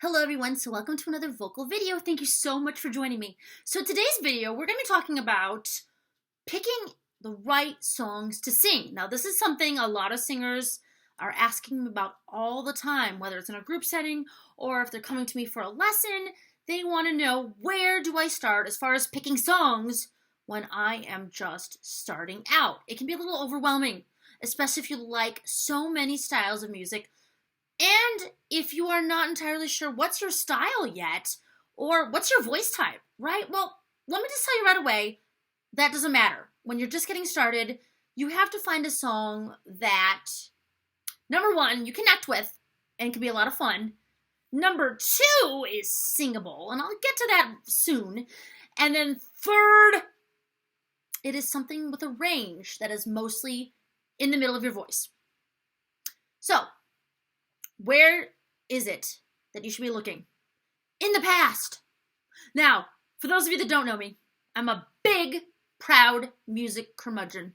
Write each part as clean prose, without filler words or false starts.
Hello everyone, so welcome to another vocal video. Thank you so much for joining me. So today's video, we're going to be talking about picking the right songs to sing. Now this is something a lot of singers are asking me about all the time, whether it's in a group setting or if they're coming to me for a lesson. They want to know, where do I start as far as picking songs when I am just starting out? It can be a little overwhelming, especially if you like so many styles of music. And if you are not entirely sure what's your style yet, or what's your voice type, right? Well, let me just tell you right away, that doesn't matter. When you're just getting started, you have to find a song that, number one, you connect with and can be a lot of fun. Number two is singable, and I'll get to that soon. And then third, it is something with a range that is mostly in the middle of your voice. So, where is it that you should be looking? In the past. Now, for those of you that don't know me, I'm a big, proud music curmudgeon.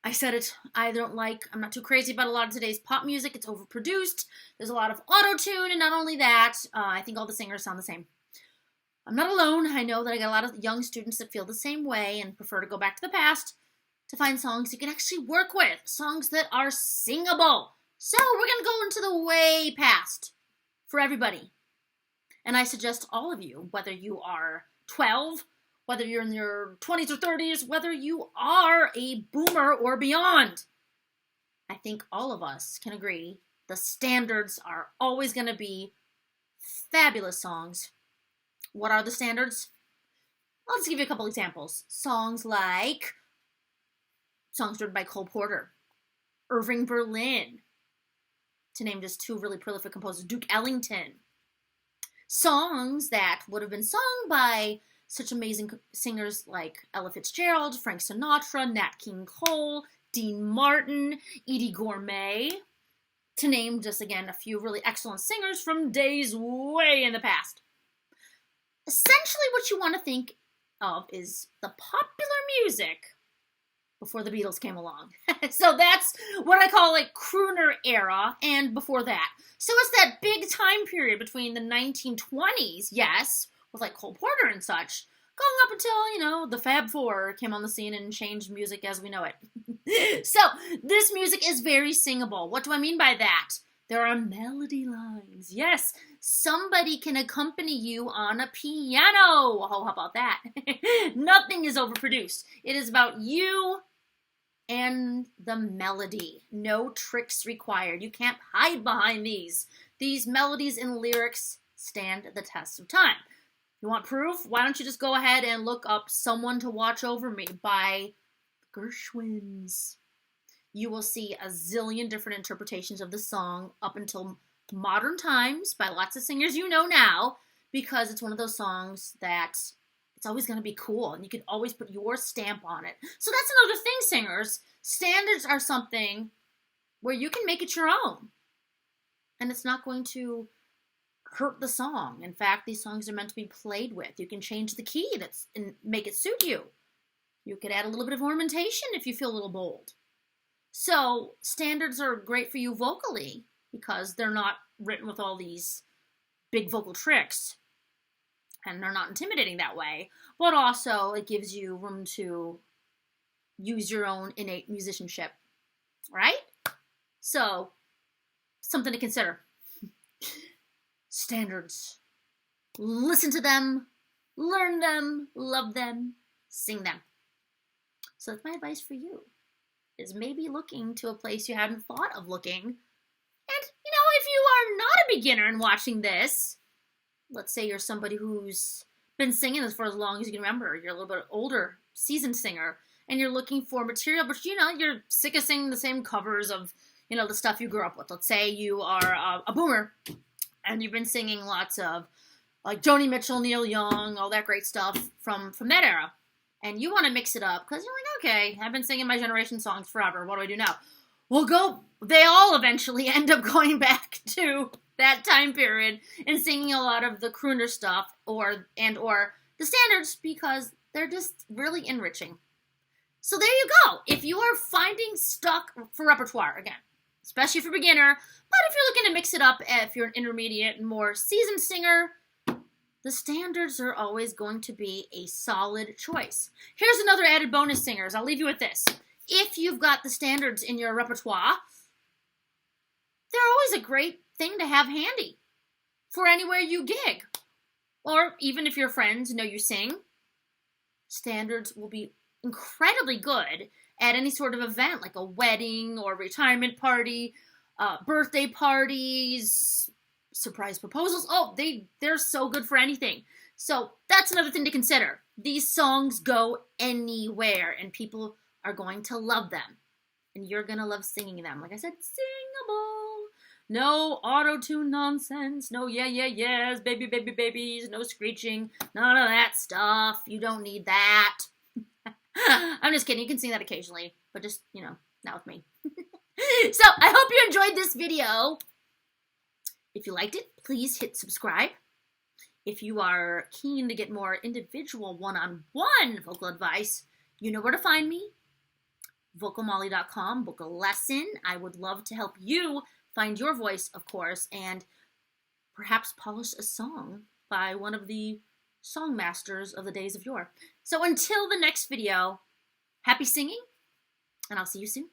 I said it, I'm not too crazy about a lot of today's pop music. It's overproduced. There's a lot of auto-tune, and not only that, I think all the singers sound the same. I'm not alone. I know that I got a lot of young students that feel the same way and prefer to go back to the past to find songs you can actually work with, songs that are singable. So we're going to go into the way past for everybody. And I suggest all of you, whether you are 12, whether you're in your 20s or 30s, whether you are a boomer or beyond, I think all of us can agree the standards are always going to be fabulous songs. What are the standards? I'll just give you a couple examples. Songs written by Cole Porter, Irving Berlin, to name just two really prolific composers, Duke Ellington. Songs that would have been sung by such amazing singers like Ella Fitzgerald, Frank Sinatra, Nat King Cole, Dean Martin, Eddie Gourmet, to name just again a few really excellent singers from days way in the past. Essentially what you want to think of is the popular music before the Beatles came along. So that's what I call like crooner era and before that. So it's that big time period between the 1920s, yes, with like Cole Porter and such, going up until, the Fab Four came on the scene and changed music as we know it. So this music is very singable. What do I mean by that? There are melody lines. Yes, somebody can accompany you on a piano. Oh, how about that? Nothing is overproduced. It is about you and the melody. No tricks required. You can't hide behind these. These melodies and lyrics stand the test of time. You want proof? Why don't you just go ahead and look up Someone to Watch Over Me by Gershwins. You will see a zillion different interpretations of the song up until modern times by lots of singers you know now, because it's one of those songs that it's always going to be cool and you can always put your stamp on it. So that's another thing, singers. Standards are something where you can make it your own and it's not going to hurt the song. In fact, these songs are meant to be played with. You can change the key and make it suit you. You could add a little bit of ornamentation if you feel a little bold. So standards are great for you vocally because they're not written with all these big vocal tricks and they're not intimidating that way, but also it gives you room to use your own innate musicianship, right? So something to consider. Standards. Listen to them, learn them, love them, sing them. So that's my advice for you, is maybe looking to a place you hadn't thought of looking. And, if you are not a beginner and watching this, let's say you're somebody who's been singing this for as long as you can remember, you're a little bit older, seasoned singer, and you're looking for material, but you're sick of singing the same covers of, the stuff you grew up with. Let's say you are a boomer, and you've been singing lots of, like, Joni Mitchell, Neil Young, all that great stuff from that era. And you want to mix it up because you're like, okay, I've been singing my generation songs forever. What do I do now? Well, they all eventually end up going back to that time period and singing a lot of the crooner stuff or the standards because they're just really enriching. So there you go. If you are finding stuck for repertoire, again, especially for beginner. But if you're looking to mix it up, if you're an intermediate and more seasoned singer, the standards are always going to be a solid choice. Here's another added bonus, singers. I'll leave you with this. If you've got the standards in your repertoire, they're always a great thing to have handy for anywhere you gig. Or even if your friends know you sing, standards will be incredibly good at any sort of event, like a wedding or retirement party, birthday parties, surprise proposals. Oh, they're so good for anything. So that's another thing to consider. These songs go anywhere, and people are going to love them. And you're going to love singing them. Like I said, singable. No auto-tune nonsense. No yes, baby, baby, babies. No screeching. None of that stuff. You don't need that. I'm just kidding. You can sing that occasionally. But just, not with me. So, I hope you enjoyed this video. If you liked it, please hit subscribe. If you are keen to get more individual one-on-one vocal advice, you know where to find me. VocalMolly.com, book a lesson. I would love to help you find your voice, of course, and perhaps polish a song by one of the song masters of the days of yore. So until the next video, happy singing, and I'll see you soon.